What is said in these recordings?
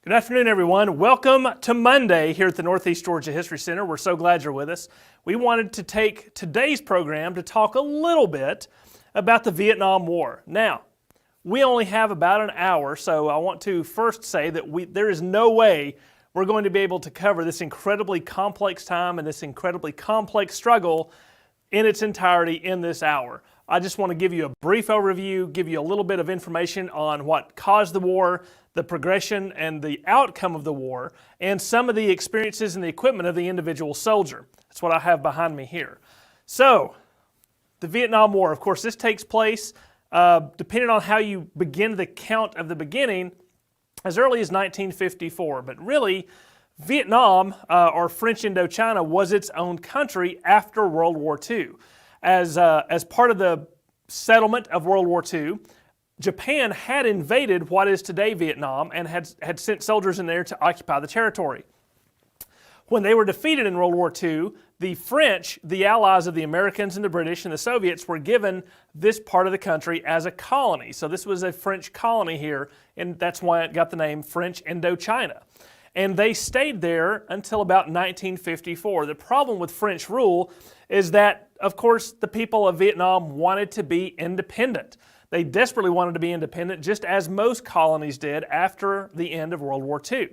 Good afternoon, everyone. Welcome to Monday here at the Northeast Georgia History Center. We're so glad you're with us. We wanted to take today's program to talk a little bit about the Vietnam War. Now, we only have about an hour, so I want to first say that there is no way we're going to be able to cover this incredibly complex time and this incredibly complex struggle in its entirety in this hour. I just want to give you a brief overview, give you a little bit of information on what caused the war, the progression and the outcome of the war, and some of the experiences and the equipment of the individual soldier. That's what I have behind me here. So, the Vietnam War, of course, this takes place, depending on how you begin the count of the beginning, as early as 1954. But really, Vietnam, or French Indochina, was its own country after World War II. As part of the settlement of World War II, Japan had invaded what is today Vietnam and had sent soldiers in there to occupy the territory. When they were defeated in World War II, the French, the allies of the Americans and the British and the Soviets, were given this part of the country as a colony. So this was a French colony here, and that's why it got the name French Indochina. And they stayed there until about 1954. The problem with French rule is that, of course, the people of Vietnam wanted to be independent. They desperately wanted to be independent, just as most colonies did after the end of World War II.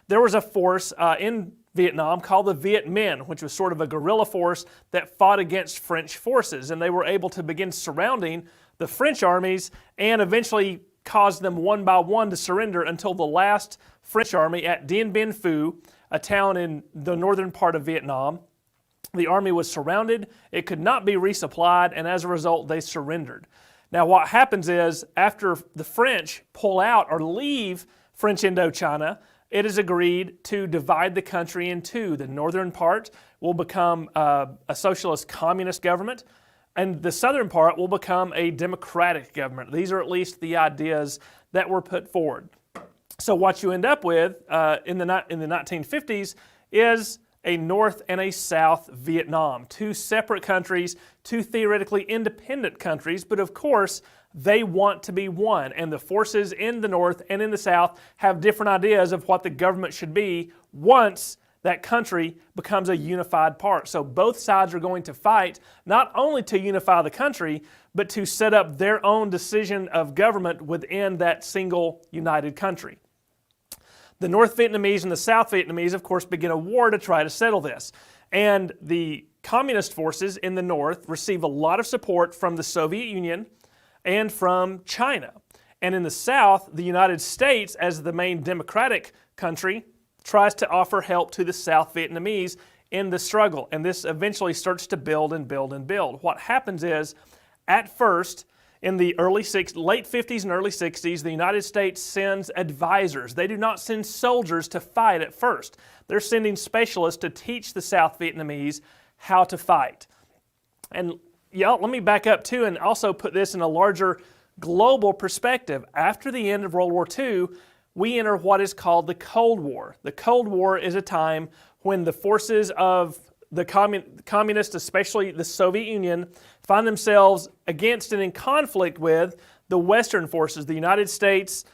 There was a force in Vietnam called the Viet Minh, which was sort of a guerrilla force that fought against French forces, and they were able to begin surrounding the French armies and eventually caused them one by one to surrender until the last French army at Dien Bien Phu, a town in the northern part of Vietnam. The army was surrounded, it could not be resupplied, and as a result they surrendered. Now what happens is, after the French pull out or leave French Indochina, it is agreed to divide the country in two. The northern part will become a socialist communist government, and the southern part will become a democratic government. These are at least the ideas that were put forward. So what you end up with in the 1950s is a North and a South Vietnam, two separate countries, two theoretically independent countries, but of course they want to be one, and the forces in the North and in the South have different ideas of what the government should be once that country becomes a unified part. So both sides are going to fight not only to unify the country, but to set up their own decision of government within that single united country. The North Vietnamese and the South Vietnamese, of course, begin a war to try to settle this. And the communist forces in the North receive a lot of support from the Soviet Union and from China. And in the South, the United States, as the main democratic country, tries to offer help to the South Vietnamese in the struggle. And this eventually starts to build and build and build. What happens is, at first, in the late 50s and early 60s, the United States sends advisors. They do not send soldiers to fight at first. They're sending specialists to teach the South Vietnamese how to fight. And let me back up too and also put this in a larger global perspective. After the end of World War II, we enter what is called the Cold War. The Cold War is a time when the forces of the communists, especially the Soviet Union, find themselves against and in conflict with the Western forces, the United States,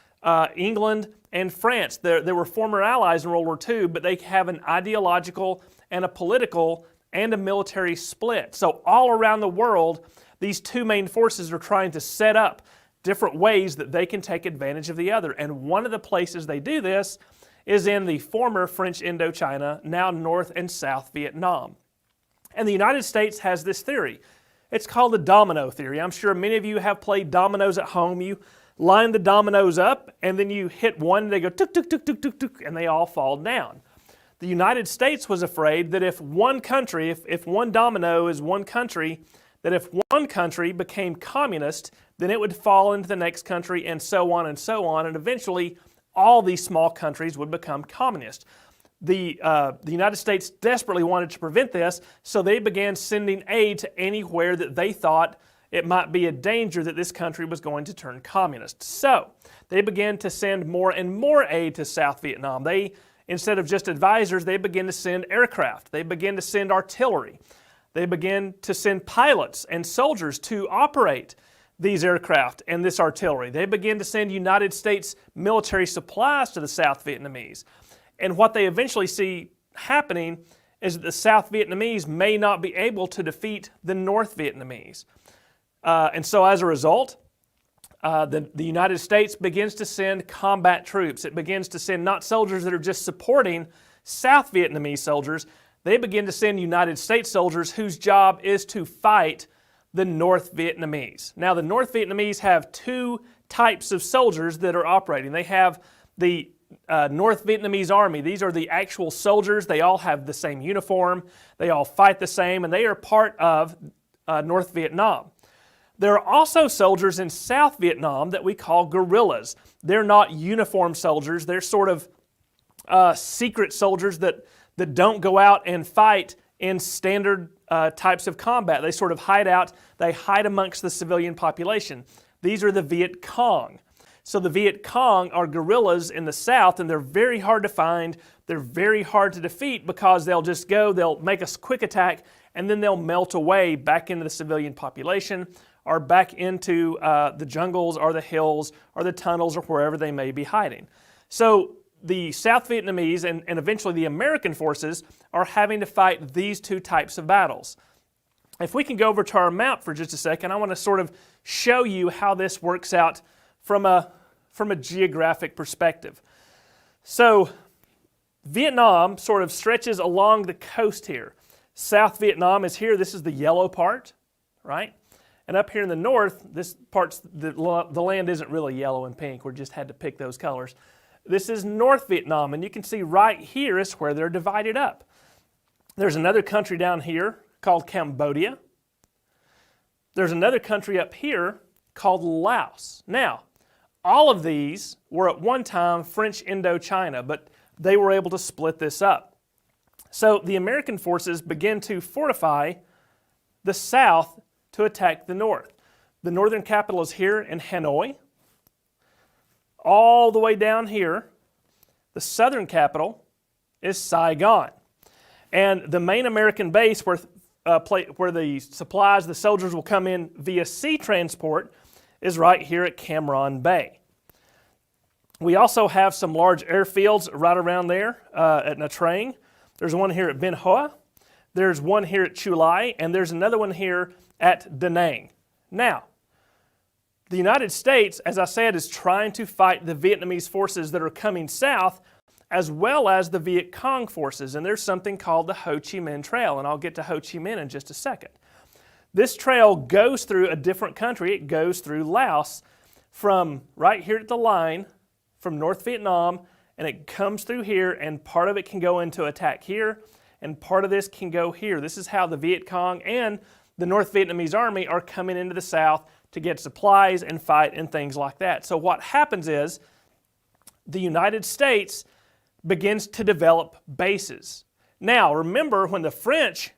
England, and France. There were former allies in World War II, but they have an ideological and a political and a military split. So all around the world, these two main forces are trying to set up different ways that they can take advantage of the other. And one of the places they do this is in the former French Indochina, now North and South Vietnam. And the United States has this theory. It's called the domino theory. I'm sure many of you have played dominoes at home. You line the dominoes up, and then you hit one, and they go tuk, tuk, tuk, tuk, tuk, tuk, and they all fall down. The United States was afraid that if one country, if one domino is one country, that if one country became communist, then it would fall into the next country, and so on, and eventually all these small countries would become communist. The United States desperately wanted to prevent this, so they began sending aid to anywhere that they thought it might be a danger that this country was going to turn communist. So they began to send more and more aid to South Vietnam. Instead of just advisors, they began to send aircraft. They began to send artillery. They began to send pilots and soldiers to operate these aircraft and this artillery. They begin to send United States military supplies to the South Vietnamese. And what they eventually see happening is that the South Vietnamese may not be able to defeat the North Vietnamese. And so as a result, the United States begins to send combat troops. It begins to send not soldiers that are just supporting South Vietnamese soldiers. They begin to send United States soldiers whose job is to fight the North Vietnamese. Now, the North Vietnamese have two types of soldiers that are operating. They have the North Vietnamese Army. These are the actual soldiers. They all have the same uniform. They all fight the same, and they are part of North Vietnam. There are also soldiers in South Vietnam that we call guerrillas. They're not uniformed soldiers. They're sort of secret soldiers that don't go out and fight in standard types of combat. They sort of hide out. They hide amongst the civilian population. These are the Viet Cong. So the Viet Cong are guerrillas in the South, and they're very hard to find. They're very hard to defeat because they'll just go, they'll make a quick attack, and then they'll melt away back into the civilian population or back into the jungles or the hills or the tunnels or wherever they may be hiding. So the South Vietnamese and eventually the American forces are having to fight these two types of battles. If we can go over to our map for just a second, I want to sort of show you how this works out from a geographic perspective. So Vietnam sort of stretches along the coast here. South Vietnam is here. This is the yellow part, right? And up here in the north, this part's the land isn't really yellow and pink. We just had to pick those colors. This is North Vietnam, and you can see right here is where they're divided up. There's another country down here called Cambodia. There's another country up here called Laos. Now, all of these were at one time French Indochina, but they were able to split this up. So the American forces begin to fortify the south to attack the north. The northern capital is here in Hanoi. All the way down here, the southern capital is Saigon. And the main American base where the supplies, the soldiers will come in via sea transport is right here at Cam Ranh Bay. We also have some large airfields right around there at Nha Trang. There's one here at Ben Hoa. There's one here at Chu Lai, and there's another one here at Da Nang. Now, the United States, as I said, is trying to fight the Vietnamese forces that are coming south, as well as the Viet Cong forces, and there's something called the Ho Chi Minh Trail, and I'll get to Ho Chi Minh in just a second. This trail goes through a different country. It goes through Laos from right here at the line, from North Vietnam, and it comes through here, and part of it can go into attack here, and part of this can go here. This is how the Viet Cong and the North Vietnamese Army are coming into the south to get supplies and fight and things like that. So what happens is the United States begins to develop bases. Now, remember when the French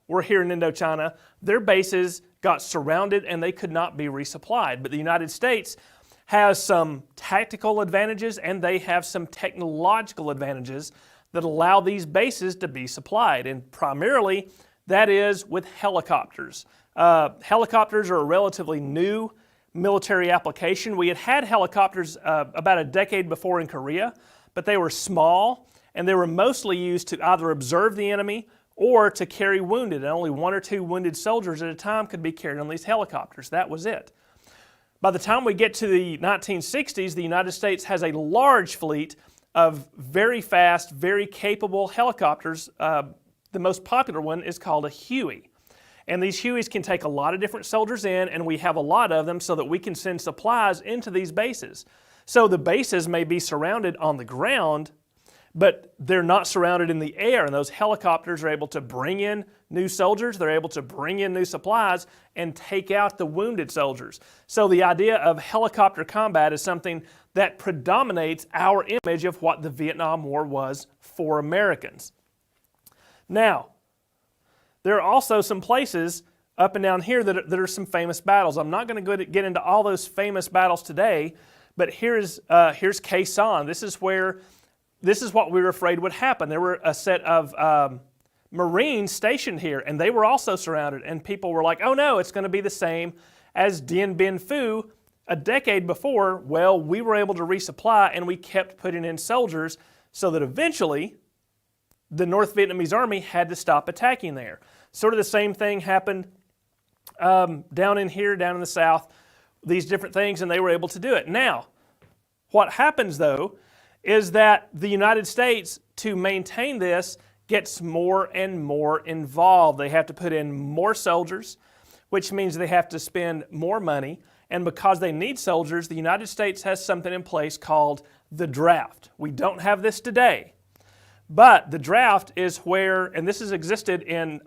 were here in Indochina, their bases got surrounded and they could not be resupplied. But the United States has some tactical advantages and they have some technological advantages that allow these bases to be supplied. And primarily, that is with helicopters. Helicopters are a relatively new military application. We had helicopters about a decade before in Korea, but they were small and they were mostly used to either observe the enemy or to carry wounded. And only one or two wounded soldiers at a time could be carried on these helicopters. That was it. By the time we get to the 1960s, the United States has a large fleet of very fast, very capable helicopters. The most popular one is called a Huey. And these Hueys can take a lot of different soldiers in, and we have a lot of them so that we can send supplies into these bases. So the bases may be surrounded on the ground, but they're not surrounded in the air, and those helicopters are able to bring in new soldiers, they're able to bring in new supplies, and take out the wounded soldiers. So the idea of helicopter combat is something that predominates our image of what the Vietnam War was for Americans. Now, there are also some places up and down here that are some famous battles. I'm not going to get into all those famous battles today, but here's Khe Sanh. This is what we were afraid would happen. There were a set of Marines stationed here, and they were also surrounded, and people were like, oh no, it's going to be the same as Dien Bien Phu a decade before, well, we were able to resupply and we kept putting in soldiers so that eventually the North Vietnamese army had to stop attacking there. Sort of the same thing happened down in here, down in the south, these different things, and they were able to do it. Now, what happens though is that the United States, to maintain this, gets more and more involved. They have to put in more soldiers, which means they have to spend more money. And because they need soldiers, the United States has something in place called the draft. We don't have this today, but the draft is where, and this has existed in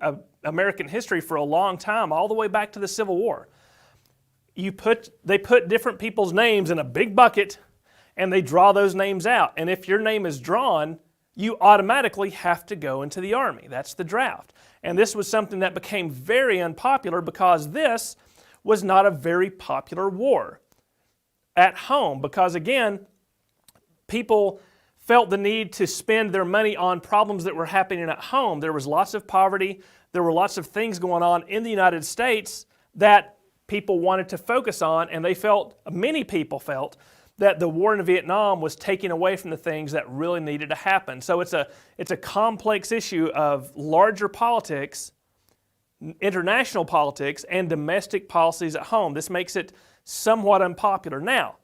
American history for a long time, all the way back to the Civil War. They put different people's names in a big bucket and they draw those names out. And if your name is drawn, you automatically have to go into the Army. That's the draft. And this was something that became very unpopular because this was not a very popular war at home because, again, people felt the need to spend their money on problems that were happening at home. There was lots of poverty. There were lots of things going on in the United States that people wanted to focus on, and many people felt, that the war in Vietnam was taking away from the things that really needed to happen. So it's a complex issue of larger politics, international politics, and domestic policies at home. This makes it somewhat unpopular. Now,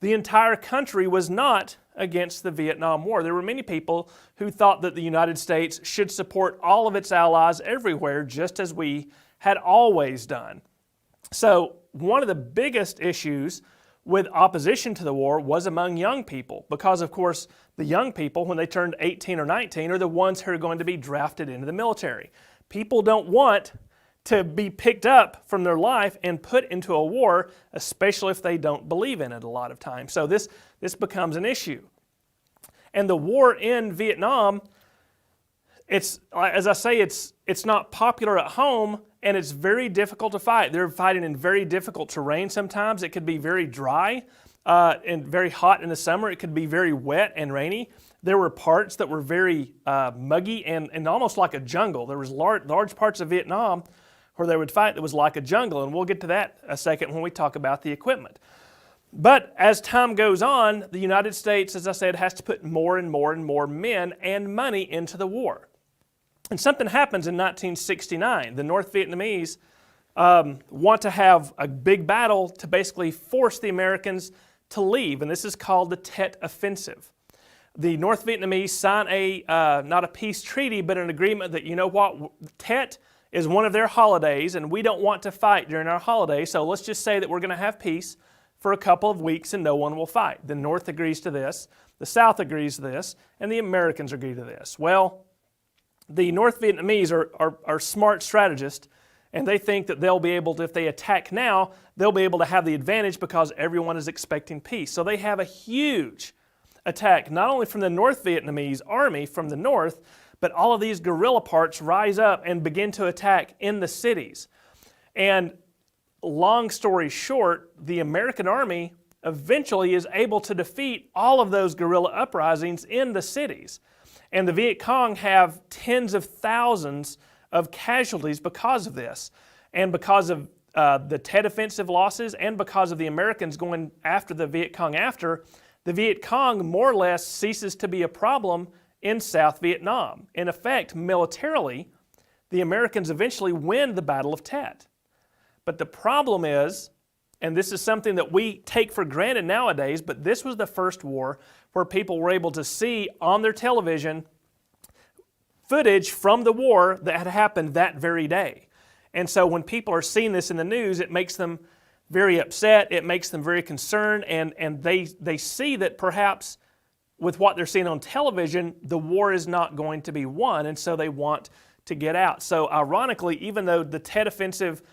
the entire country was not against the Vietnam War. There were many people who thought that the United States should support all of its allies everywhere, just as we had always done. So one of the biggest issues with opposition to the war was among young people because, of course, the young people, when they turned 18 or 19, are the ones who are going to be drafted into the military. People don't want to be picked up from their life and put into a war, especially if they don't believe in it a lot of times. So this becomes an issue. And the war in Vietnam, as I say, it's not popular at home, and it's very difficult to fight. They're fighting in very difficult terrain sometimes. It could be very dry and very hot in the summer. It could be very wet and rainy. There were parts that were very muggy and almost like a jungle. There was large parts of Vietnam where they would fight that was like a jungle, and we'll get to that a second when we talk about the equipment. But as time goes on, the United States, as I said, has to put more and more and more men and money into the war. And something happens in 1969. The North Vietnamese want to have a big battle to basically force the Americans to leave, and this is called the Tet Offensive. The North Vietnamese sign not a peace treaty, but an agreement that, you know what, Tet is one of their holidays, and we don't want to fight during our holiday, so let's just say that we're going to have peace for a couple of weeks and no one will fight. The North agrees to this, the South agrees to this, and the Americans agree to this. Well, the North Vietnamese are smart strategists, and they think that they'll be able to, if they attack now, they'll be able to have the advantage because everyone is expecting peace. So they have a huge attack, not only from the North Vietnamese army from the north, but all of these guerrilla parts rise up and begin to attack in the cities. And long story short, the American army eventually is able to defeat all of those guerrilla uprisings in the cities. And the Viet Cong have tens of thousands of casualties because of this, and because of the Tet Offensive losses, and because of the Americans going after the Viet Cong the Viet Cong more or less ceases to be a problem in South Vietnam. In effect, militarily, the Americans eventually win the Battle of Tet. But the problem is, and this is something that we take for granted nowadays, but this was the first war where people were able to see on their television footage from the war that had happened that very day. And so when people are seeing this in the news, it makes them very upset, it makes them very concerned, and they see that perhaps with what they're seeing on television, the war is not going to be won, and so they want to get out. So ironically, even though the Tet Offensive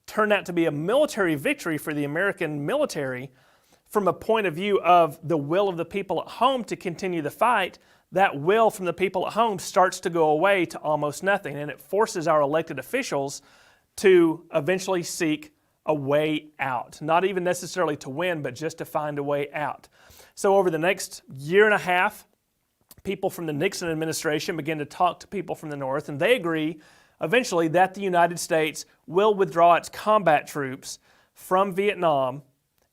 turned out to be a military victory for the American military, from a point of view of the will of the people at home to continue the fight, that will from the people at home starts to go away to almost nothing, and it forces our elected officials to eventually seek a way out. Not even necessarily to win, but just to find a way out. So over the next year and a half, people from the Nixon administration begin to talk to people from the North, and they agree eventually that the United States will withdraw its combat troops from Vietnam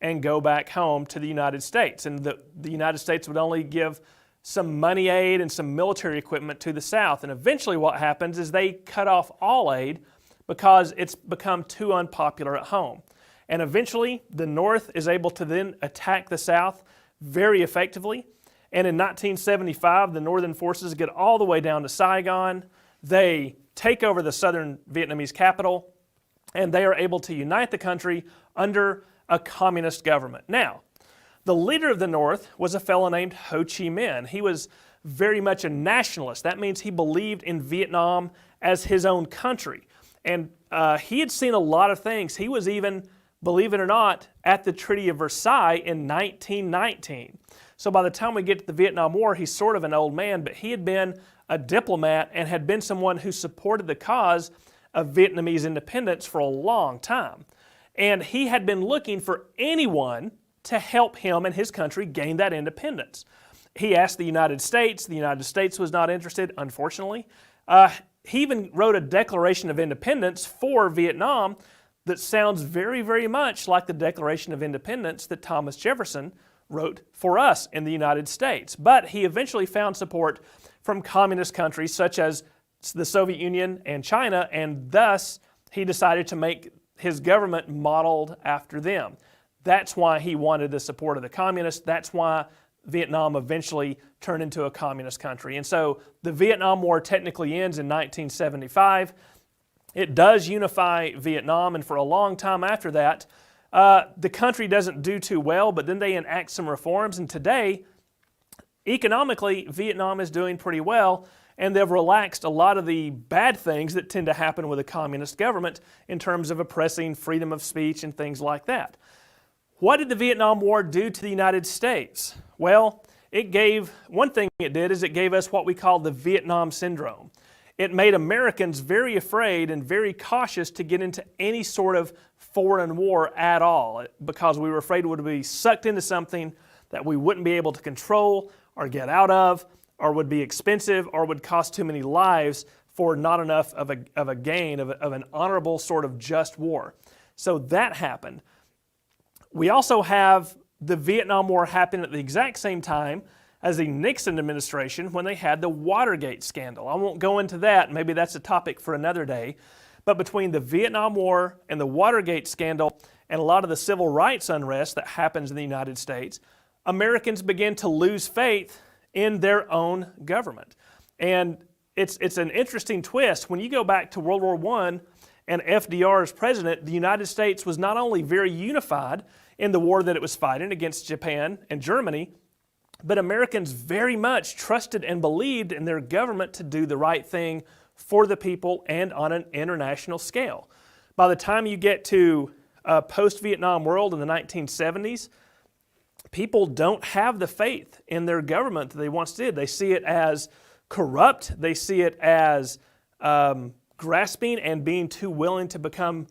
and go back home to the United States. And the United States would only give some money aid and some military equipment to the South. And eventually what happens is they cut off all aid because it's become too unpopular at home. And eventually the North is able to then attack the South very effectively. And in 1975, the Northern forces get all the way down to Saigon. They take over the southern Vietnamese capital, and they are able to unite the country under a communist government. Now, the leader of the North was a fellow named Ho Chi Minh. He was very much a nationalist. That means he believed in Vietnam as his own country. And he had seen a lot of things. He was even, believe it or not, at the Treaty of Versailles in 1919. So by the time we get to the Vietnam War, he's sort of an old man, but he had been a diplomat and had been someone who supported the cause of Vietnamese independence for a long time. And he had been looking for anyone to help him and his country gain that independence. He asked the United States. The United States was not interested, unfortunately. He even wrote a Declaration of Independence for Vietnam that sounds very, very much like the Declaration of Independence that Thomas Jefferson wrote for us in the United States. But he eventually found support from communist countries such as the Soviet Union and China, and thus he decided to make his government modeled after them. That's why he wanted the support of the communists. That's why Vietnam eventually turned into a communist country. And so the Vietnam War technically ends in 1975. It does unify Vietnam, and for a long time after that, the country doesn't do too well, but then they enact some reforms, and today, economically, Vietnam is doing pretty well, and they've relaxed a lot of the bad things that tend to happen with a communist government in terms of oppressing freedom of speech and things like that. What did the Vietnam War do to the United States? Well, one thing it did is it gave us what we call the Vietnam Syndrome. It made Americans very afraid and very cautious to get into any sort of foreign war at all because we were afraid we would be sucked into something that we wouldn't be able to control or get out of, or would be expensive, or would cost too many lives for not enough of a gain, of an honorable sort of just war. So that happened. We also have the Vietnam War happening at the exact same time as the Nixon administration when they had the Watergate scandal. I won't go into that. Maybe that's a topic for another day. But between the Vietnam War and the Watergate scandal and a lot of the civil rights unrest that happens in the United States, Americans begin to lose faith in their own government. And it's an interesting twist. When you go back to World War I and FDR as president, the United States was not only very unified in the war that it was fighting against Japan and Germany, but Americans very much trusted and believed in their government to do the right thing for the people and on an international scale. By the time you get to post-Vietnam world in the 1970s, people don't have the faith in their government that they once did. They see it as corrupt. They see it as grasping and being too willing to become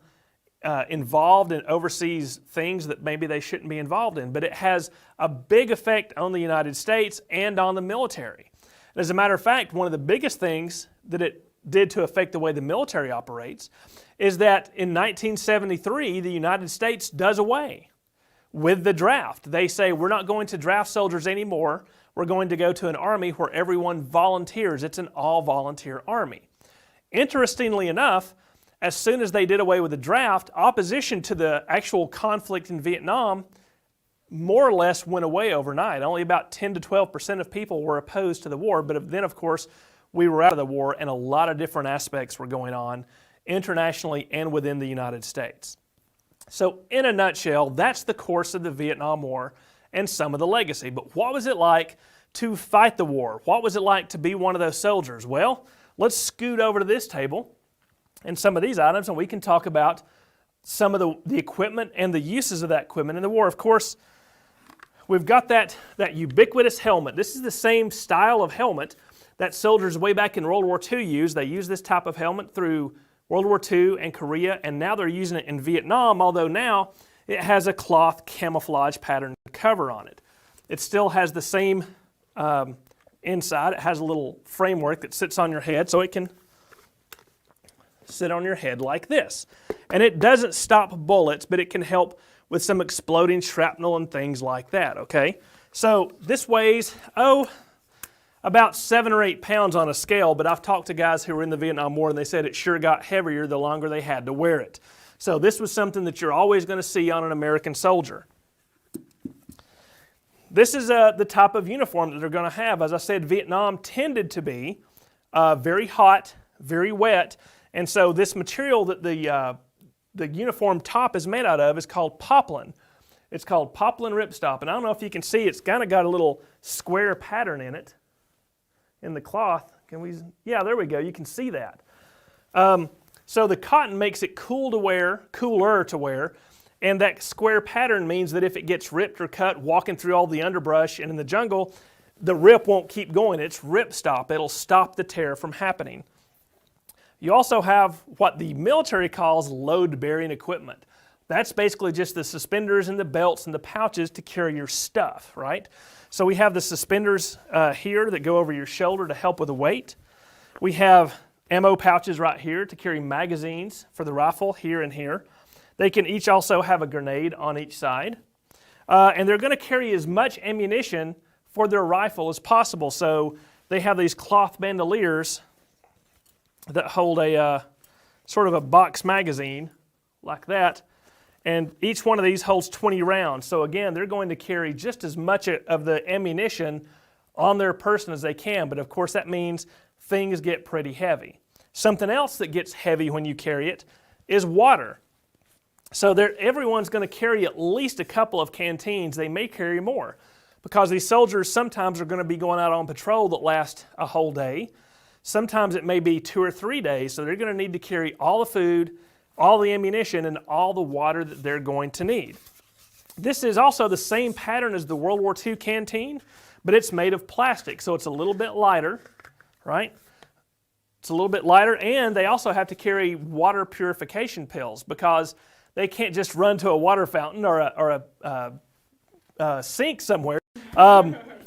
involved in overseas things that maybe they shouldn't be involved in. But it has a big effect on the United States and on the military. As a matter of fact, one of the biggest things that it did to affect the way the military operates is that in 1973, the United States does away with the draft. They say, we're not going to draft soldiers anymore. We're going to go to an army where everyone volunteers. It's an all-volunteer army. Interestingly enough, as soon as they did away with the draft, opposition to the actual conflict in Vietnam more or less went away overnight. Only about 10 to 12% of people were opposed to the war, but then, of course, we were out of the war and a lot of different aspects were going on internationally and within the United States. So in a nutshell, that's the course of the Vietnam War and some of the legacy. But what was it like to fight the war? What was it like to be one of those soldiers? Well, let's scoot over to this table and some of these items, and we can talk about some of the equipment and the uses of that equipment in the war. Of course, we've got that ubiquitous helmet. This is the same style of helmet that soldiers way back in World War II used. They used this type of helmet through World War II and Korea, and now they're using it in Vietnam, although now it has a cloth camouflage pattern cover on it. It still has the same inside. It has a little framework that sits on your head so it can sit on your head like this. And it doesn't stop bullets, but it can help with some exploding shrapnel and things like that, okay? So this weighs, about 7 or 8 pounds on a scale, but I've talked to guys who were in the Vietnam War and they said it sure got heavier the longer they had to wear it. So this was something that you're always going to see on an American soldier. This is the type of uniform that they're going to have. As I said, Vietnam tended to be very hot, very wet, and so this material that the uniform top is made out of is called poplin. It's called poplin ripstop, and I don't know if you can see, it's kind of got a little square pattern in it, in the cloth. Yeah, there we go, you can see that. So the cotton makes it cooler to wear, and that square pattern means that if it gets ripped or cut walking through all the underbrush and in the jungle, the rip won't keep going. It's ripstop. It'll stop the tear from happening. You also have what the military calls load-bearing equipment. That's basically just the suspenders and the belts and the pouches to carry your stuff, right? So we have the suspenders here that go over your shoulder to help with the weight. We have ammo pouches right here to carry magazines for the rifle here and here. They can each also have a grenade on each side. And they're going to carry as much ammunition for their rifle as possible. So they have these cloth bandoliers that hold a sort of a box magazine like that. And each one of these holds 20 rounds. So again, they're going to carry just as much of the ammunition on their person as they can. But of course that means things get pretty heavy. Something else that gets heavy when you carry it is water. So everyone's going to carry at least a couple of canteens. They may carry more because these soldiers sometimes are going to be going out on patrol that lasts a whole day. Sometimes it may be 2 or 3 days. So they're going to need to carry all the food, all the ammunition, and all the water that they're going to need. This is also the same pattern as the World War II canteen, but it's made of plastic, so it's a little bit lighter, right? It's a little bit lighter, and they also have to carry water purification pills because they can't just run to a water fountain or a sink somewhere.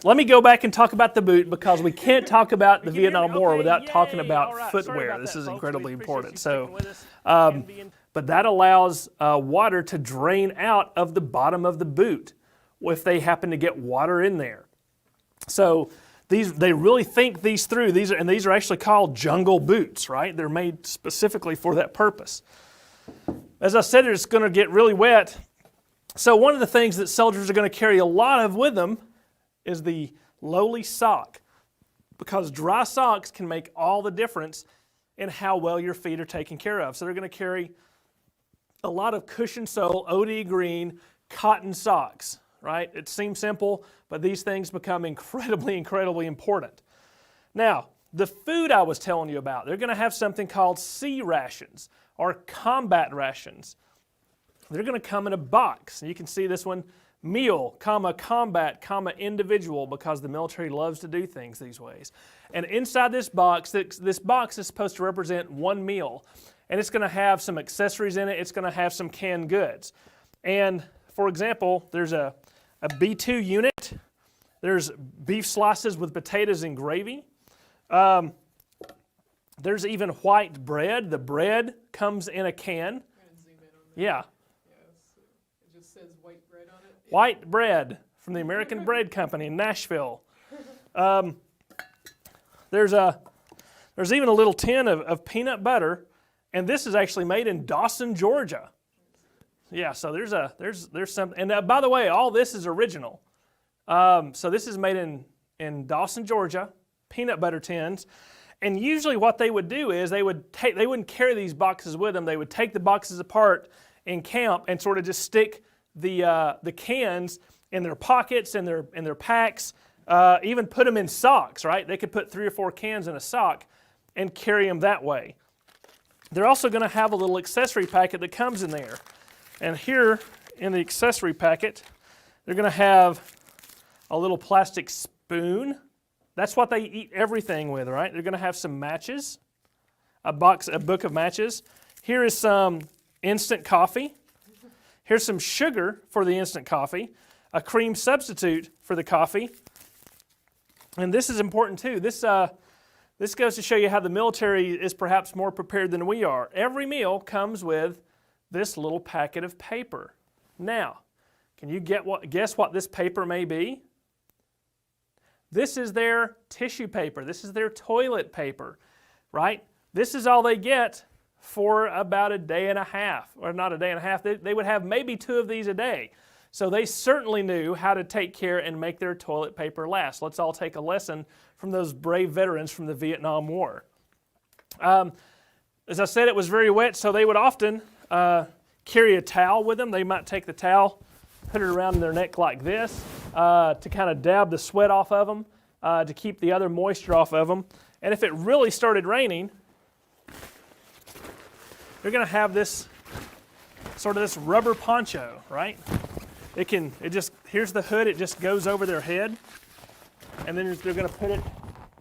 Let me go back and talk about the boot because we can't talk about the Vietnam War without talking about footwear. This is incredibly important. So, but that allows water to drain out of the bottom of the boot if they happen to get water in there. So they really think these through. These are actually called jungle boots, right? They're made specifically for that purpose. As I said, it's going to get really wet. So one of the things that soldiers are going to carry a lot of with them is the lowly sock, because dry socks can make all the difference in how well your feet are taken care of. So they're going to carry a lot of cushion sole, OD green, cotton socks, right? It seems simple, but these things become incredibly, incredibly important. Now, the food I was telling you about, they're going to have something called C rations or combat rations. They're going to come in a box. You can see this one, meal, combat, individual, because the military loves to do things these ways. And inside this box is supposed to represent one meal. And it's going to have some accessories in it. It's going to have some canned goods. And for example, there's a B2 unit. There's beef slices with potatoes and gravy. There's even white bread. The bread comes in a can. Yeah. It just says white bread on it. White bread from the American Bread Company in Nashville. There's even a little tin of peanut butter, and this is actually made in Dawson, Georgia. Yeah, so there's some, and by the way, all this is original. So this is made in Dawson, Georgia, peanut butter tins. And usually what they would do is they wouldn't carry these boxes with them. They would take the boxes apart in camp and sort of just stick the cans in their pockets and their packs, even put them in socks, right? They could put 3 or 4 cans in a sock and carry them that way. They're also going to have a little accessory packet that comes in there. And here in the accessory packet, they're going to have a little plastic spoon. That's what they eat everything with, right? They're going to have some matches, a book of matches. Here is some instant coffee. Here's some sugar for the instant coffee, a cream substitute for the coffee. And this is important too. This goes to show you how the military is perhaps more prepared than we are. Every meal comes with this little packet of paper. Now, can you guess what this paper may be? This is their tissue paper. This is their toilet paper, right? This is all they get for about a day and a half, or not a day and a half. They would have maybe 2 of these a day. So they certainly knew how to take care and make their toilet paper last. Let's all take a lesson from those brave veterans from the Vietnam War. As I said, it was very wet, so they would often carry a towel with them. They might take the towel, put it around their neck like this to kind of dab the sweat off of them, to keep the other moisture off of them. And if it really started raining, you're going to have this sort of this rubber poncho, right? Here's the hood, it just goes over their head, and then they're going to put it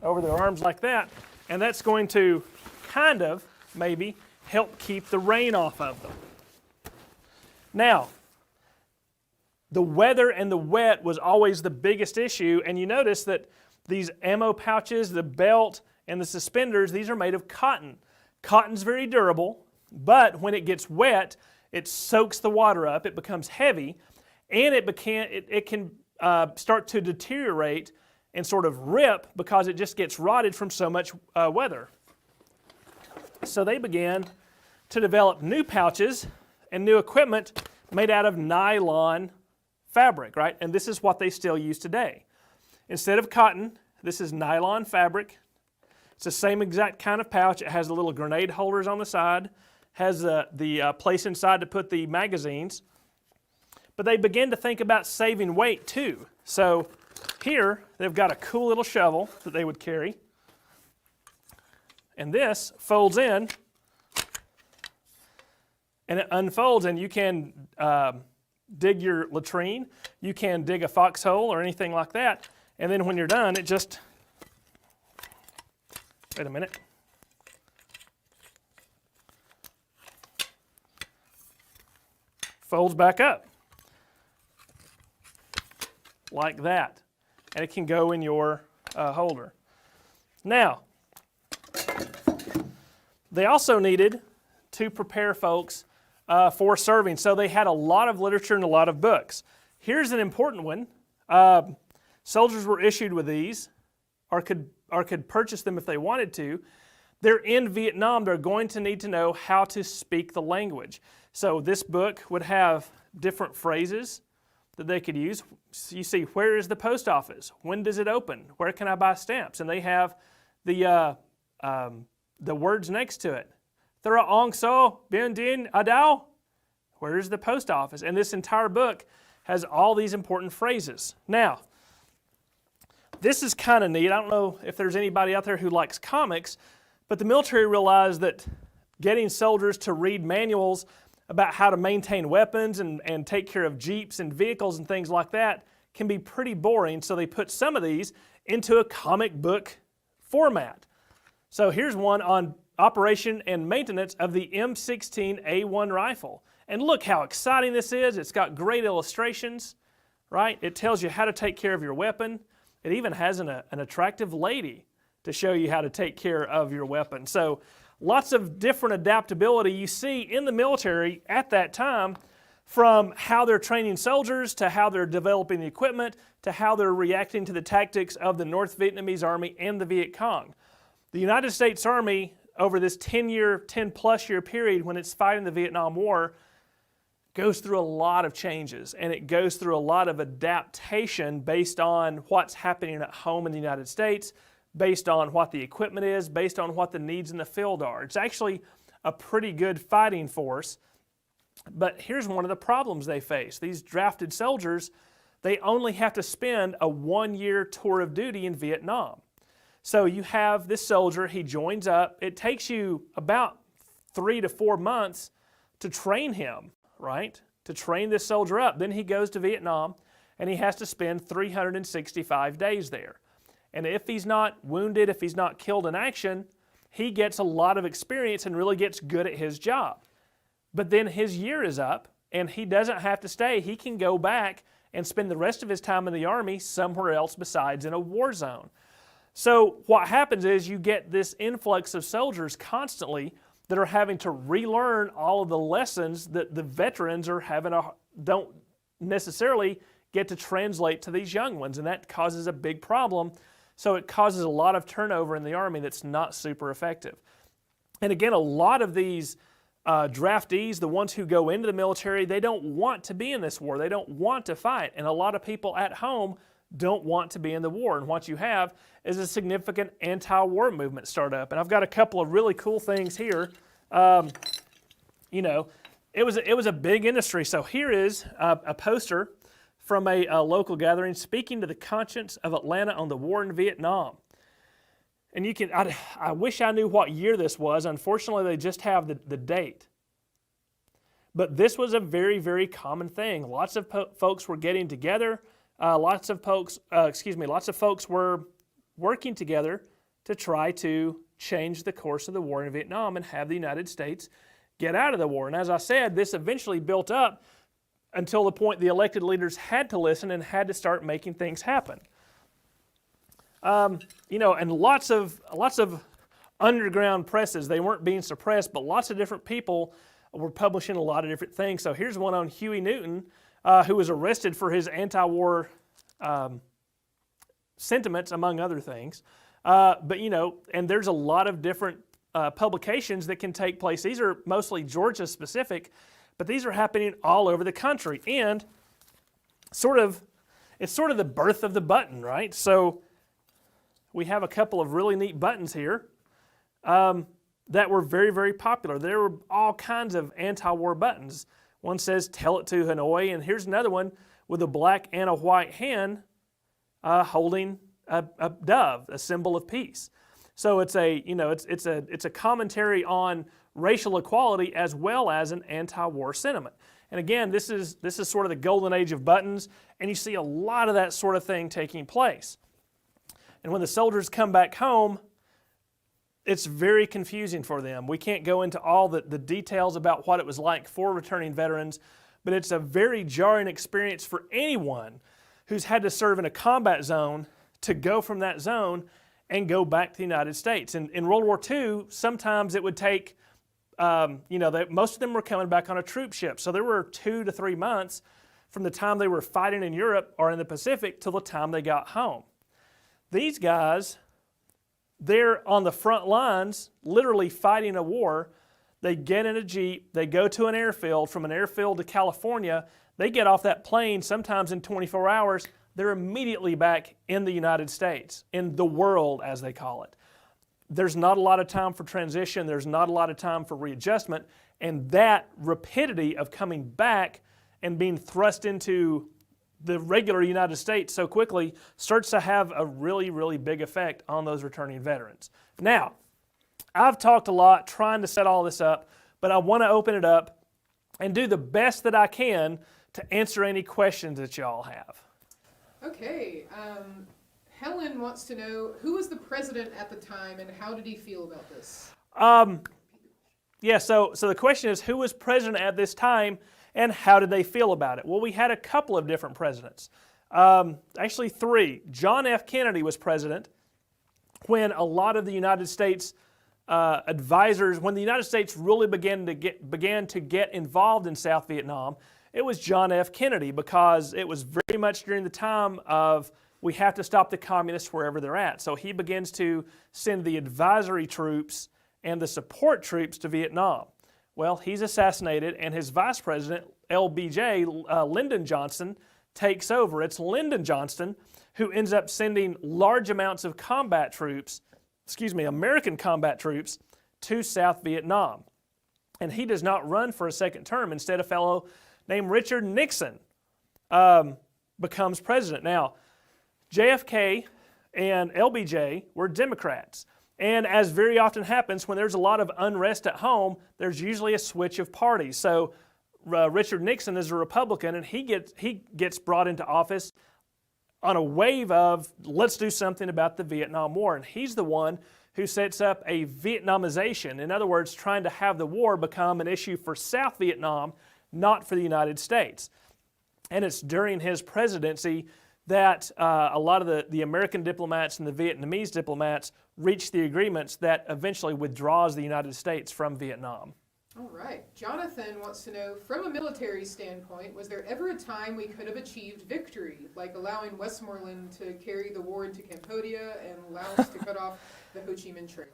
over their arms like that, and that's going to kind of, maybe, help keep the rain off of them. Now, the weather and the wet was always the biggest issue, and you notice that these ammo pouches, the belt, and the suspenders, these are made of cotton. Cotton's very durable, but when it gets wet, it soaks the water up, it becomes heavy, and it can start to deteriorate and sort of rip because it just gets rotted from so much weather. So they began to develop new pouches and new equipment made out of nylon fabric, right? And this is what they still use today. Instead of cotton, this is nylon fabric. It's the same exact kind of pouch. It has the little grenade holders on the side, has the place inside to put the magazines. But they begin to think about saving weight too. So here, they've got a cool little shovel that they would carry. And this folds in, and it unfolds, and you can dig your latrine, you can dig a foxhole or anything like that, and then when you're done, it just, wait a minute. Folds back up, like that, and it can go in your holder. Now, they also needed to prepare folks for serving, so they had a lot of literature and a lot of books. Here's an important one. Soldiers were issued with these, or could purchase them if they wanted to. They're in Vietnam, they're going to need to know how to speak the language. So this book would have different phrases that they could use. You see, where is the post office? When does it open? Where can I buy stamps? And they have the words next to it. Thera ong so bien din adao. Where is the post office? And this entire book has all these important phrases. Now, this is kind of neat. I don't know if there's anybody out there who likes comics, but the military realized that getting soldiers to read manuals about how to maintain weapons and take care of jeeps and vehicles and things like that can be pretty boring, so they put some of these into a comic book format. So here's one on operation and maintenance of the M16A1 rifle. And look how exciting this is. It's got great illustrations, right? It tells you how to take care of your weapon. It even has an attractive lady to show you how to take care of your weapon. So lots of different adaptability you see in the military at that time, from how they're training soldiers to how they're developing the equipment to how they're reacting to the tactics of the North Vietnamese Army and the Viet Cong. The United States Army, over this 10-plus year period when it's fighting the Vietnam War, goes through a lot of changes, and it goes through a lot of adaptation based on what's happening at home in the United States, based on what the equipment is, based on what the needs in the field are. It's actually a pretty good fighting force, but here's one of the problems they face. These drafted soldiers, they only have to spend a 1-year tour of duty in Vietnam. So you have this soldier, he joins up. It takes you about 3 to 4 months to train him, right? To train this soldier up. Then he goes to Vietnam, and he has to spend 365 days there. And if he's not wounded, if he's not killed in action, he gets a lot of experience and really gets good at his job. But then his year is up, and he doesn't have to stay. He can go back and spend the rest of his time in the Army somewhere else besides in a war zone. So what happens is you get this influx of soldiers constantly that are having to relearn all of the lessons that the veterans are don't necessarily get to translate to these young ones, and that causes a big problem. So it causes a lot of turnover in the Army that's not super effective. And again, a lot of these draftees, the ones who go into the military, they don't want to be in this war. They don't want to fight. And a lot of people at home don't want to be in the war. And what you have is a significant anti-war movement start up. And I've got a couple of really cool things here. You know, it was a big industry. So here is a poster from a local gathering speaking to the conscience of Atlanta on the war in Vietnam. And you can, I wish I knew what year this was. Unfortunately, they just have the date. But this was a very, very common thing. Lots of folks were getting together. Lots of folks were working together to try to change the course of the war in Vietnam and have the United States get out of the war. And as I said, this eventually built up until the point the elected leaders had to listen and had to start making things happen. You know, and lots of underground presses, they weren't being suppressed, but lots of different people were publishing a lot of different things. So here's one on Huey Newton, who was arrested for his anti-war sentiments, among other things. But, you know, and there's a lot of different publications that can take place. These are mostly Georgia specific, but these are happening all over the country. And it's sort of the birth of the button, right? So we have a couple of really neat buttons here that were very, very popular. There were all kinds of anti-war buttons. One says, "Tell it to Hanoi," and here's another one with a black and a white hen holding a dove, a symbol of peace. So it's a commentary on racial equality as well as an anti-war sentiment. And again, this is sort of the golden age of buttons, and you see a lot of that sort of thing taking place. And when the soldiers come back home, it's very confusing for them. We can't go into all the details about what it was like for returning veterans, but it's a very jarring experience for anyone who's had to serve in a combat zone to go from that zone and go back to the United States. And in World War II, sometimes it would take, most of them were coming back on a troop ship. So there were 2 to 3 months from the time they were fighting in Europe or in the Pacific till the time they got home. These guys, they're on the front lines, literally fighting a war. They get in a Jeep, they go to an airfield, from an airfield to California, they get off that plane sometimes in 24 hours, they're immediately back in the United States, in the world as they call it. There's not a lot of time for transition, there's not a lot of time for readjustment, and that rapidity of coming back and being thrust into the regular United States so quickly starts to have a really, really big effect on those returning veterans. Now, I've talked a lot trying to set all this up, but I want to open it up and do the best that I can to answer any questions that y'all have. Okay, Helen wants to know, who was the president at the time and how did he feel about this? Yeah, so the question is, who was president at this time and how did they feel about it? Well, we had a couple of different presidents. Actually 3. John F. Kennedy was president when a lot of the United States advisors, when the United States really began to get involved in South Vietnam, it was John F. Kennedy, because it was very much during the time of we have to stop the communists wherever they're at. So he begins to send the advisory troops and the support troops to Vietnam. Well, he's assassinated, and his vice president, LBJ, Lyndon Johnson, takes over. It's Lyndon Johnson who ends up sending large amounts of American combat troops to South Vietnam. And he does not run for a second term. Instead, a fellow named Richard Nixon becomes president. Now, JFK and LBJ were Democrats. And as very often happens, when there's a lot of unrest at home, there's usually a switch of parties. So Richard Nixon is a Republican, and he gets brought into office on a wave of, let's do something about the Vietnam War. And he's the one who sets up a Vietnamization. In other words, trying to have the war become an issue for South Vietnam, not for the United States. And it's during his presidency that a lot of the American diplomats and the Vietnamese diplomats reached the agreements that eventually withdraws the United States from Vietnam. All right. Jonathan wants to know, from a military standpoint, was there ever a time we could have achieved victory, like allowing Westmoreland to carry the war into Cambodia and allow us to cut off the Ho Chi Minh Trail?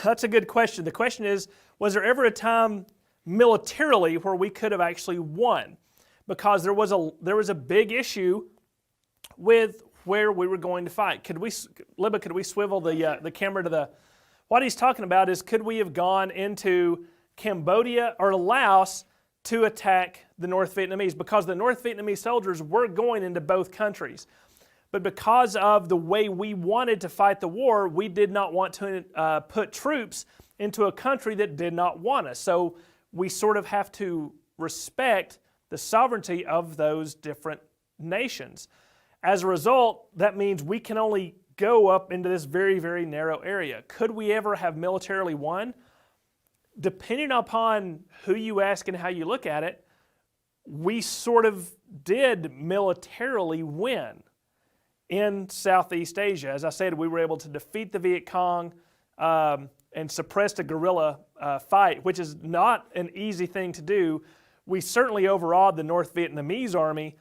That's a good question. The question is, was there ever a time militarily where we could have actually won? Because there was a big issue with where we were going to fight. Could we swivel the camera to the? What he's talking about is, could we have gone into Cambodia or Laos to attack the North Vietnamese? Because the North Vietnamese soldiers were going into both countries. But because of the way we wanted to fight the war, we did not want to put troops into a country that did not want us. So we sort of have to respect the sovereignty of those different nations. As a result, that means we can only go up into this very, very narrow area. Could we ever have militarily won? Depending upon who you ask and how you look at it, we sort of did militarily win in Southeast Asia. As I said, we were able to defeat the Viet Cong and suppress a guerrilla fight, which is not an easy thing to do. We certainly overawed the North Vietnamese army,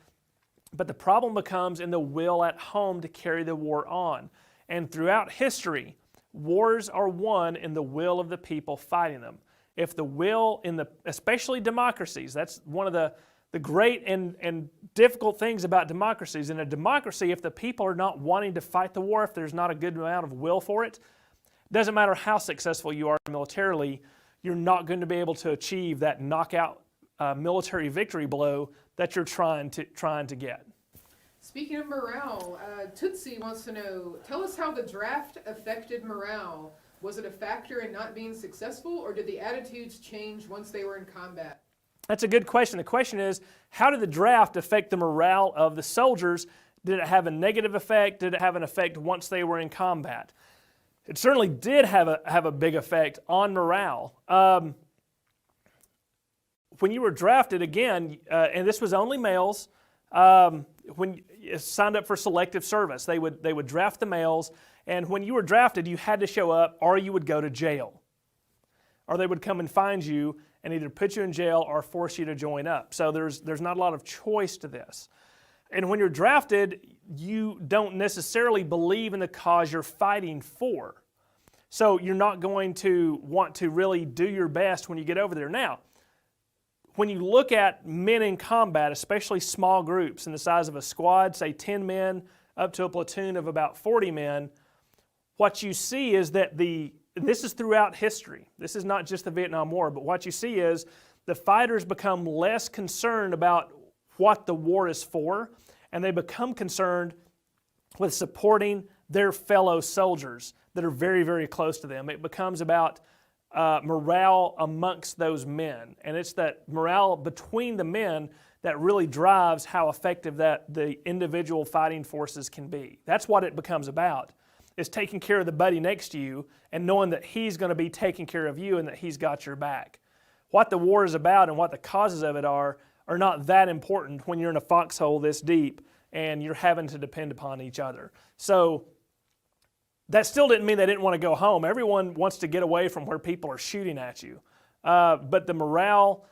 but the problem becomes in the will at home to carry the war on. And throughout history, wars are won in the will of the people fighting them. If the will especially democracies, that's one of the great and difficult things about democracies. In a democracy, if the people are not wanting to fight the war, if there's not a good amount of will for it, doesn't matter how successful you are militarily, you're not going to be able to achieve that knockout military victory blow that you're trying to get. Speaking of morale, Tootsie wants to know, tell us how the draft affected morale. Was it a factor in not being successful, or did the attitudes change once they were in combat? That's a good question. The question is, how did the draft affect the morale of the soldiers? Did it have a negative effect? Did it have an effect once they were in combat? It certainly did have a big effect on morale. When you were drafted, again, and this was only males, when you signed up for selective service, they would draft the males, and when you were drafted, you had to show up or you would go to jail. Or they would come and find you and either put you in jail or force you to join up. So there's not a lot of choice to this. And when you're drafted, you don't necessarily believe in the cause you're fighting for. So you're not going to want to really do your best when you get over there. Now, when you look at men in combat, especially small groups in the size of a squad, say 10 men up to a platoon of about 40 men, what you see is that this is throughout history. This is not just the Vietnam War, but what you see is the fighters become less concerned about what the war is for, and they become concerned with supporting their fellow soldiers that are very, very close to them. It becomes about morale amongst those men, and it's that morale between the men that really drives how effective that the individual fighting forces can be. That's what it becomes about, is taking care of the buddy next to you and knowing that he's going to be taking care of you and that he's got your back. What the war is about and what the causes of it are not that important when you're in a foxhole this deep and you're having to depend upon each other. So that still didn't mean they didn't want to go home. Everyone wants to get away from where people are shooting at you. But the morale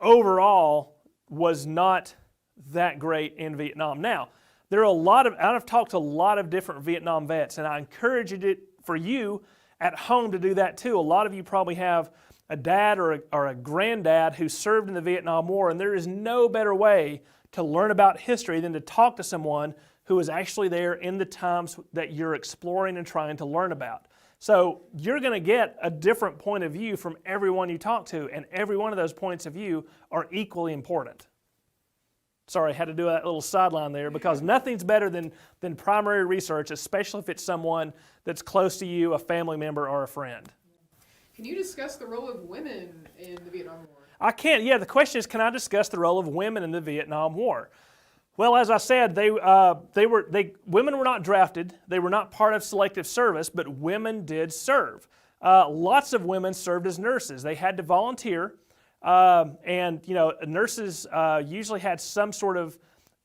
overall was not that great in Vietnam. Now, there are I've talked to a lot of different Vietnam vets, and I encourage it for you at home to do that too. A lot of you probably have a dad or a granddad who served in the Vietnam War, and there is no better way to learn about history than to talk to someone who was actually there in the times that you're exploring and trying to learn about. So you're going to get a different point of view from everyone you talk to, and every one of those points of view are equally important. Sorry, I had to do that little sideline there because nothing's better than primary research, especially if it's someone that's close to you, a family member or a friend. Can you discuss the role of women in the Vietnam War? I can. Yeah, the question is, can I discuss the role of women in the Vietnam War? Well, as I said, women were not drafted. They were not part of selective service, but women did serve. Lots of women served as nurses. They had to volunteer. And nurses usually had some sort of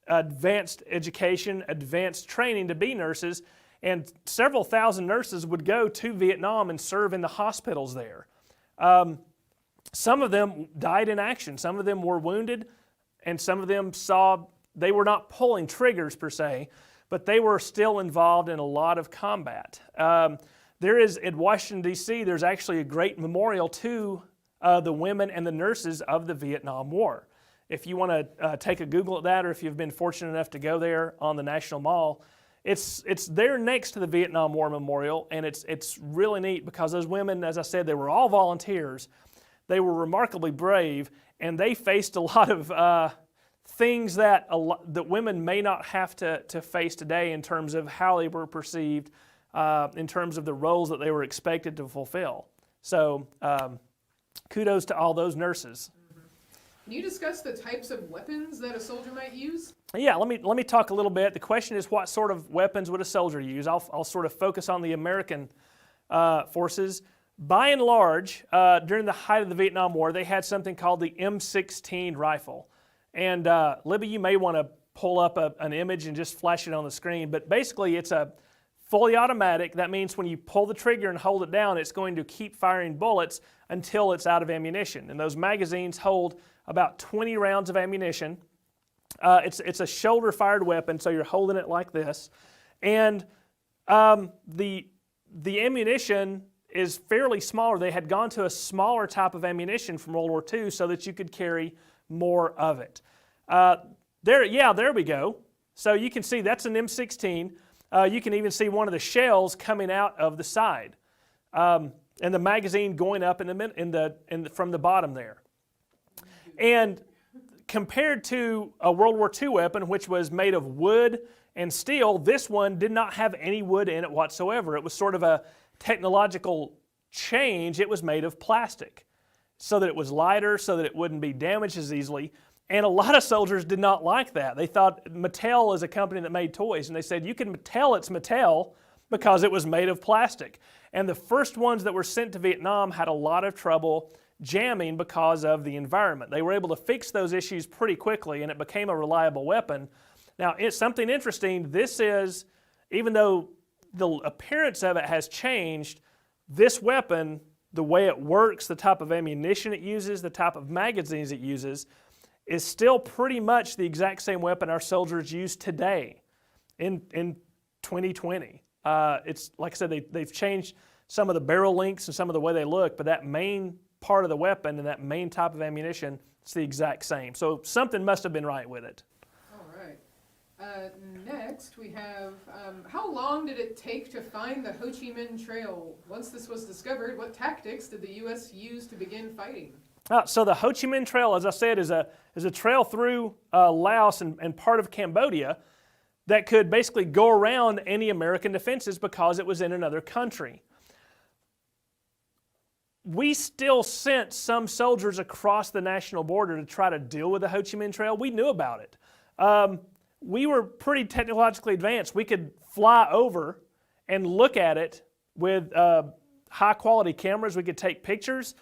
advanced education, advanced training to be nurses, and several thousand nurses would go to Vietnam and serve in the hospitals there. Some of them died in action. Some of them were wounded, and some of them they were not pulling triggers per se, but they were still involved in a lot of combat. There is, in Washington, D.C., there's actually a great memorial to the women and the nurses of the Vietnam War. If you want to take a Google at that, or if you've been fortunate enough to go there on the National Mall, it's there next to the Vietnam War Memorial, and it's really neat because those women, as I said, they were all volunteers. They were remarkably brave, and they faced a lot of things that women may not have to face today in terms of how they were perceived, in terms of the roles that they were expected to fulfill. So kudos to all those nurses. Can you discuss the types of weapons that a soldier might use? Yeah, let me talk a little bit. The question is, what sort of weapons would a soldier use? I'll sort of focus on the American forces. By and large, during the height of the Vietnam War, they had something called the M16 rifle. And Libby, you may want to pull up an image and just flash it on the screen. But basically, it's a fully automatic. That means when you pull the trigger and hold it down, it's going to keep firing bullets until it's out of ammunition. And those magazines hold about 20 rounds of ammunition. It's a shoulder-fired weapon, so you're holding it like this. And the ammunition is fairly smaller. They had gone to a smaller type of ammunition from World War II so that you could carry more of it. There we go. So you can see that's an M16. You can even see one of the shells coming out of the side, and the magazine going up from the bottom there. And compared to a World War II weapon, which was made of wood and steel, this one did not have any wood in it whatsoever. It was sort of a technological change. It was made of plastic so that it was lighter, so that it wouldn't be damaged as easily. And a lot of soldiers did not like that. They thought Mattel is a company that made toys, and they said, you can tell it's Mattel because it was made of plastic. And the first ones that were sent to Vietnam had a lot of trouble jamming because of the environment. They were able to fix those issues pretty quickly, and it became a reliable weapon. Now, it's something interesting. This is, even though the appearance of it has changed, this weapon, the way it works, the type of ammunition it uses, the type of magazines it uses, is still pretty much the exact same weapon our soldiers use today in 2020. It's like I said, they've changed some of the barrel lengths and some of the way they look, but that main part of the weapon and that main type of ammunition, it's the exact same. So something must have been right with it. All right. Next, we have, how long did it take to find the Ho Chi Minh Trail? Once this was discovered, what tactics did the U.S. use to begin fighting? So the Ho Chi Minh Trail, as I said, is a trail through Laos and part of Cambodia that could basically go around any American defenses because it was in another country. We still sent some soldiers across the national border to try to deal with the Ho Chi Minh Trail. We knew about it. We were pretty technologically advanced. We could fly over and look at it with high-quality cameras. We could take pictures.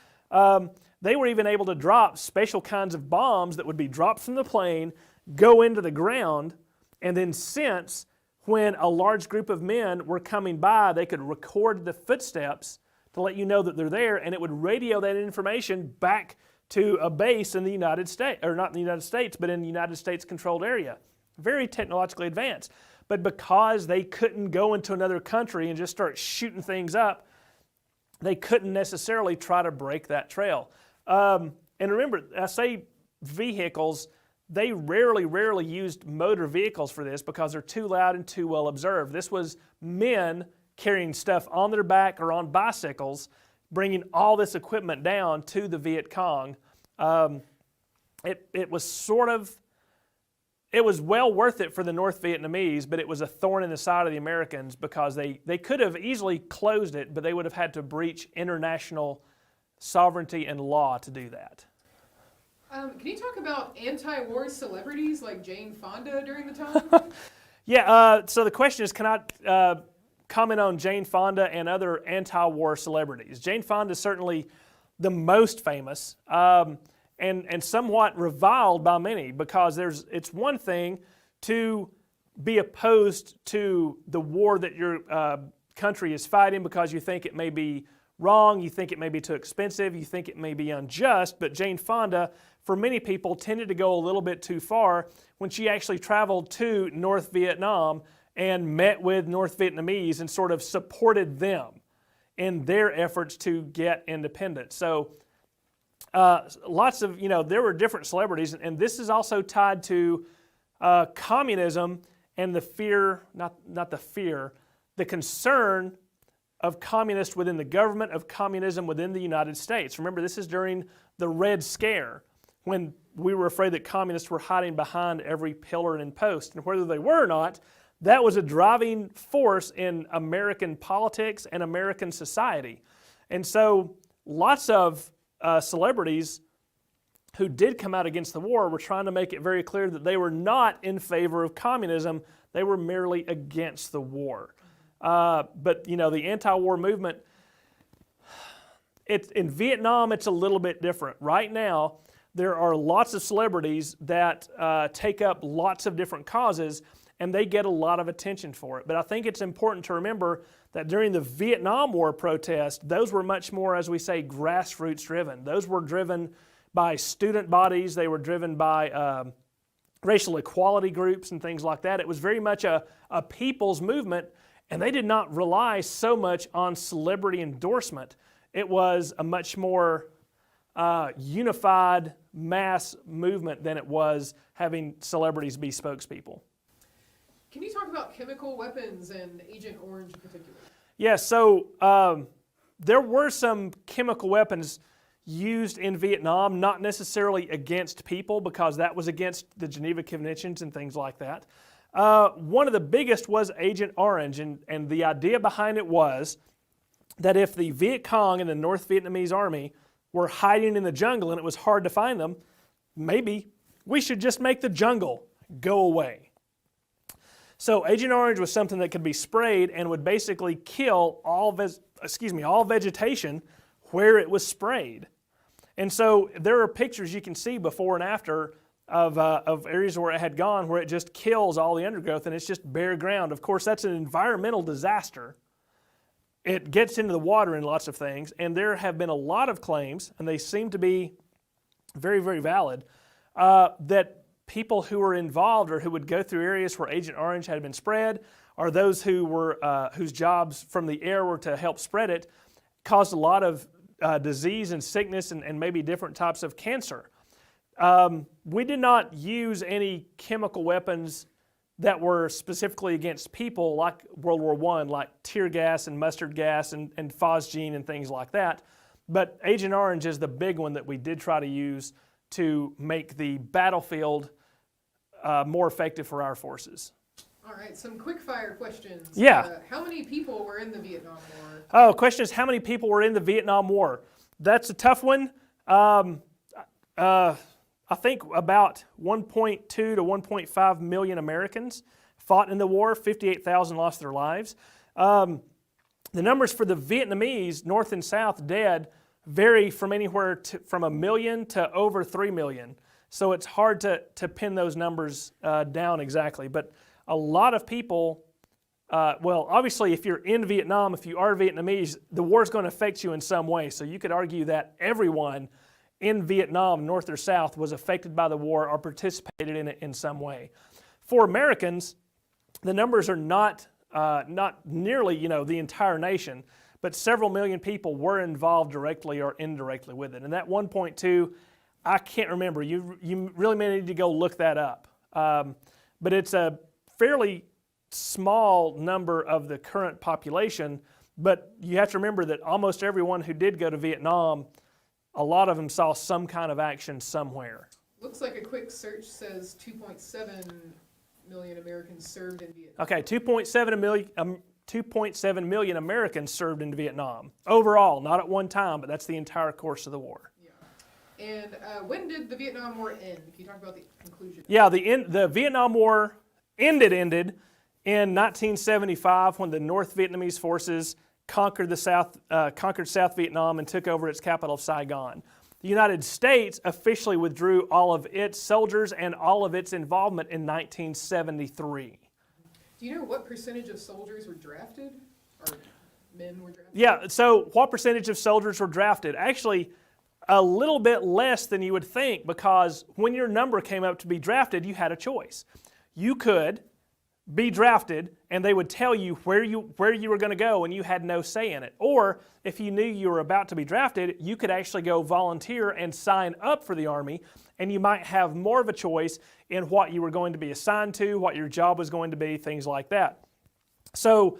They were even able to drop special kinds of bombs that would be dropped from the plane, go into the ground, and then since when a large group of men were coming by, they could record the footsteps to let you know that they're there, and it would radio that information back to a base in the United States, or not in the United States, but in the United States controlled area. Very technologically advanced. But because they couldn't go into another country and just start shooting things up, they couldn't necessarily try to break that trail. And remember, I say vehicles, they rarely used motor vehicles for this because they're too loud and too well observed. This was men carrying stuff on their back or on bicycles, bringing all this equipment down to the Viet Cong. It was well worth it for the North Vietnamese, but it was a thorn in the side of the Americans because they could have easily closed it, but they would have had to breach international sovereignty and law to do that. Can you talk about anti-war celebrities like Jane Fonda during the time? Yeah, so the question is, can I comment on Jane Fonda and other anti-war celebrities? Jane Fonda is certainly the most famous and somewhat reviled by many because it's one thing to be opposed to the war that your country is fighting because you think it may be wrong, you think it may be too expensive, you think it may be unjust. But Jane Fonda, for many people, tended to go a little bit too far when she actually traveled to North Vietnam and met with North Vietnamese and sort of supported them in their efforts to get independence. So lots of, there were different celebrities, and this is also tied to communism and the fear, not the fear, the concern of communists within the government, of communism within the United States. Remember, this is during the Red Scare, when we were afraid that communists were hiding behind every pillar and post. And whether they were or not, that was a driving force in American politics and American society. And so lots of celebrities who did come out against the war were trying to make it very clear that they were not in favor of communism. They were merely against the war. But the anti-war movement, in Vietnam, it's a little bit different. Right now, there are lots of celebrities that take up lots of different causes, and they get a lot of attention for it. But I think it's important to remember that during the Vietnam War protests, those were much more, as we say, grassroots driven. Those were driven by student bodies. They were driven by racial equality groups and things like that. It was very much a people's movement, and they did not rely so much on celebrity endorsement. It was a much more unified mass movement than it was having celebrities be spokespeople. Can you talk about chemical weapons and Agent Orange in particular? Yeah, so there were some chemical weapons used in Vietnam, not necessarily against people, because that was against the Geneva Conventions and things like that. One of the biggest was Agent Orange, and the idea behind it was that if the Viet Cong and the North Vietnamese Army were hiding in the jungle and it was hard to find them, maybe we should just make the jungle go away. So Agent Orange was something that could be sprayed and would basically kill all vegetation where it was sprayed. And so there are pictures you can see before and after of areas where it had gone, where it just kills all the undergrowth and it's just bare ground. Of course, that's an environmental disaster. It gets into the water in lots of things, and there have been a lot of claims, and they seem to be very, very valid, that people who were involved or who would go through areas where Agent Orange had been spread, or those who were whose jobs from the air were to help spread it, caused a lot of disease and sickness and maybe different types of cancer. We did not use any chemical weapons that were specifically against people like World War I, like tear gas and mustard gas and phosgene and things like that. But Agent Orange is the big one that we did try to use to make the battlefield more effective for our forces. All right, some quick fire questions. Yeah. How many people were in the Vietnam War? Oh, question is how many people were in the Vietnam War? That's a tough one. I think about 1.2 to 1.5 million Americans fought in the war. 58,000 lost their lives. The numbers for the Vietnamese, North and South, dead vary from anywhere from 1 million to over 3 million. So it's hard to pin those numbers down exactly. But a lot of people, obviously if you're in Vietnam, if you are Vietnamese, the war is going to affect you in some way. So you could argue that everyone in Vietnam, North or South, was affected by the war or participated in it in some way. For Americans, the numbers are not nearly the entire nation, but several million people were involved directly or indirectly with it. And that 1.2, I can't remember. You really may need to go look that up. But it's a fairly small number of the current population, but you have to remember that almost everyone who did go to Vietnam, a lot of them saw some kind of action somewhere. Looks like a quick search says 2.7 million Americans served in Vietnam. Okay, 2.7 million Americans served in Vietnam. Overall, not at one time, but that's the entire course of the war. Yeah. And when did the Vietnam War end? Can you talk about the conclusion? Yeah, the Vietnam War ended in 1975 when the North Vietnamese forces conquered South Vietnam and took over its capital of Saigon. the United States officially withdrew all of its soldiers and all of its involvement in 1973. Do you know what percentage of soldiers were drafted? Or men were drafted? Yeah, so what percentage of soldiers were drafted? Actually, a little bit less than you would think, because when your number came up to be drafted, you had a choice. You could be drafted and they would tell you where you were going to go and you had no say in it. Or if you knew you were about to be drafted, you could actually go volunteer and sign up for the Army, and you might have more of a choice in what you were going to be assigned to, what your job was going to be, things like that. So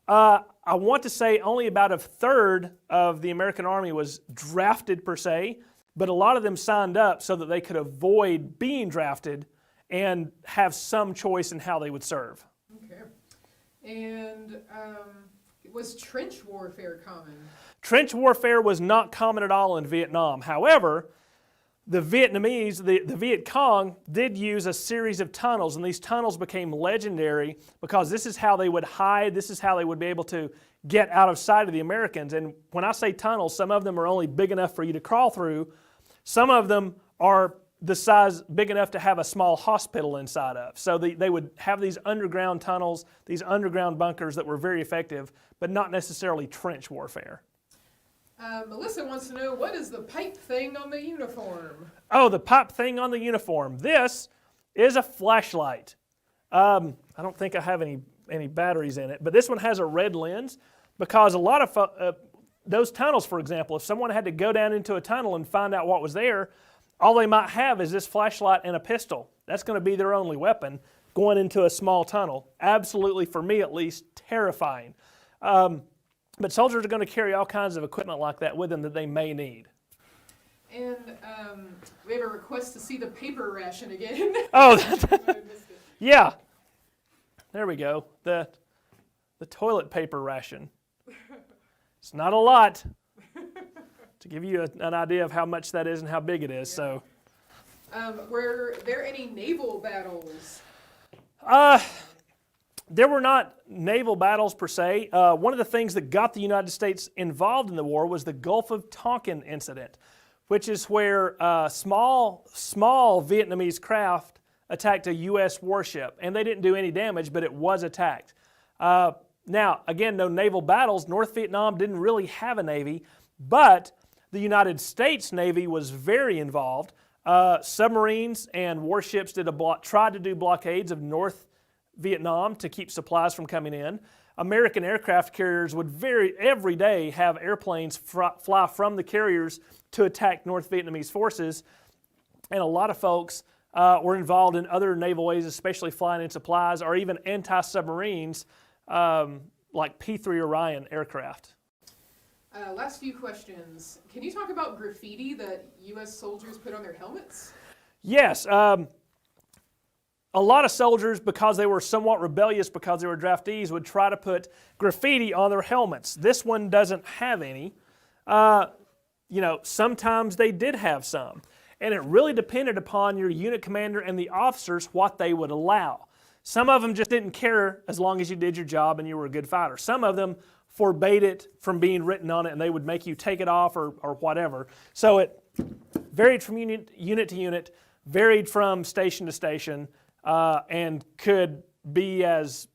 I want to say only about a third of the American Army was drafted per se, but a lot of them signed up so that they could avoid being drafted and have some choice in how they would serve. Okay. And was trench warfare common? Trench warfare was not common at all in Vietnam. However, the Vietnamese, the Viet Cong, did use a series of tunnels, and these tunnels became legendary because this is how they would hide, this is how they would be able to get out of sight of the Americans. And when I say tunnels, some of them are only big enough for you to crawl through. Some of them are the size big enough to have a small hospital inside of. So they would have these underground tunnels, these underground bunkers that were very effective, but not necessarily trench warfare. Melissa wants to know, what is the pipe thing on the uniform? Oh, the pipe thing on the uniform. This is a flashlight. I don't think I have any batteries in it, but this one has a red lens because a lot of those tunnels, for example, if someone had to go down into a tunnel and find out what was there, all they might have is this flashlight and a pistol. That's going to be their only weapon going into a small tunnel. Absolutely, for me at least, terrifying. But soldiers are going to carry all kinds of equipment like that with them that they may need. And we have a request to see the paper ration again. Oh, yeah. There we go. The toilet paper ration. It's not a lot, to give you an idea of how much that is and how big it is. Yeah. So, were there any naval battles? There were not naval battles per se. One of the things that got the United States involved in the war was the Gulf of Tonkin incident, which is where small Vietnamese craft attacked a U.S. warship, and they didn't do any damage, but it was attacked. Now, again, no naval battles. North Vietnam didn't really have a navy, but the United States Navy was very involved. Submarines and warships tried to do blockades of North Vietnam to keep supplies from coming in. American aircraft carriers would every day have airplanes fly from the carriers to attack North Vietnamese forces, and a lot of folks were involved in other naval ways, especially flying in supplies or even anti-submarines like P-3 Orion aircraft. Last few questions. Can you talk about graffiti that U.S. soldiers put on their helmets? Yes. A lot of soldiers, because they were somewhat rebellious because they were draftees, would try to put graffiti on their helmets. This one doesn't have any. Sometimes they did have some. And it really depended upon your unit commander and the officers what they would allow. Some of them just didn't care as long as you did your job and you were a good fighter. Some of them forbade it from being written on it, and they would make you take it off or whatever. So it varied from unit to unit, varied from station to station, and could be as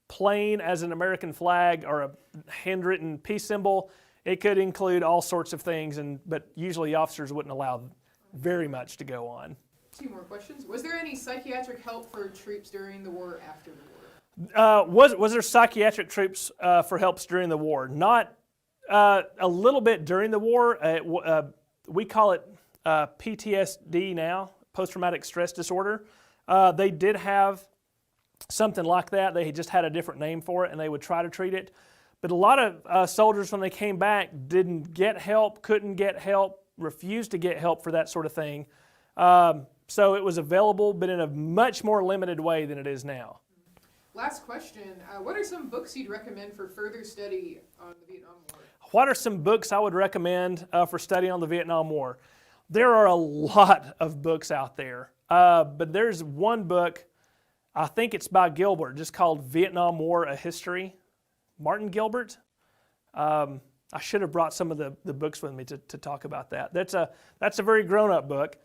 plain as an American flag or a handwritten peace symbol. It could include all sorts of things, but usually officers wouldn't allow very much to go on. 2 more questions. Was there any psychiatric help for troops during the war, after the war? Was there psychiatric troops for helps during the war? Not a little bit during the war. We call it PTSD now, post-traumatic stress disorder. They did have something like that. They just had a different name for it, and they would try to treat it. But a lot of soldiers, when they came back, didn't get help, couldn't get help, refused to get help for that sort of thing. So it was available, but in a much more limited way than it is now. Last question. What are some books you'd recommend for further study on the Vietnam War? What are some books I would recommend for study on the Vietnam War? There are a lot of books out there, but there's one book, I think it's by Gilbert, just called Vietnam War, A History. Martin Gilbert. I should have brought some of the books with me to talk about that. That's a very grown-up book.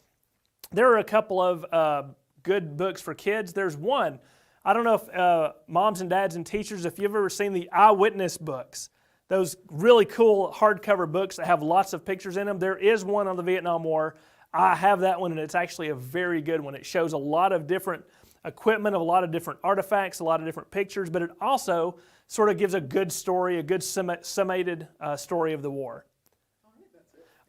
There are a couple of good books for kids. There's one, I don't know if moms and dads and teachers, if you've ever seen the Eyewitness books, those really cool hardcover books that have lots of pictures in them. There is one on the Vietnam War. I have that one, and it's actually a very good one. It shows a lot of different equipment, a lot of different artifacts, a lot of different pictures, but it also sort of gives a good story, a good summated story of the war.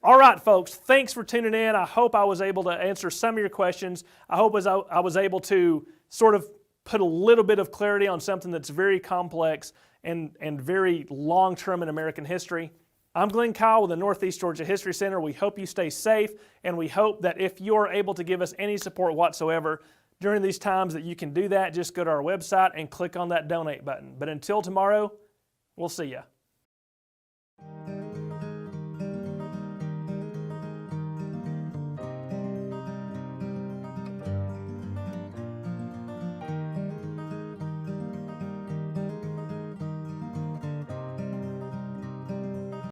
All right, folks, thanks for tuning in. I hope I was able to answer some of your questions. I hope I was able to sort of put a little bit of clarity on something that's very complex and very long-term in American history. I'm Glenn Kyle with the Northeast Georgia History Center. We hope you stay safe, and we hope that if you're able to give us any support whatsoever during these times that you can do that. Just go to our website and click on that donate button. But until tomorrow, we'll see ya.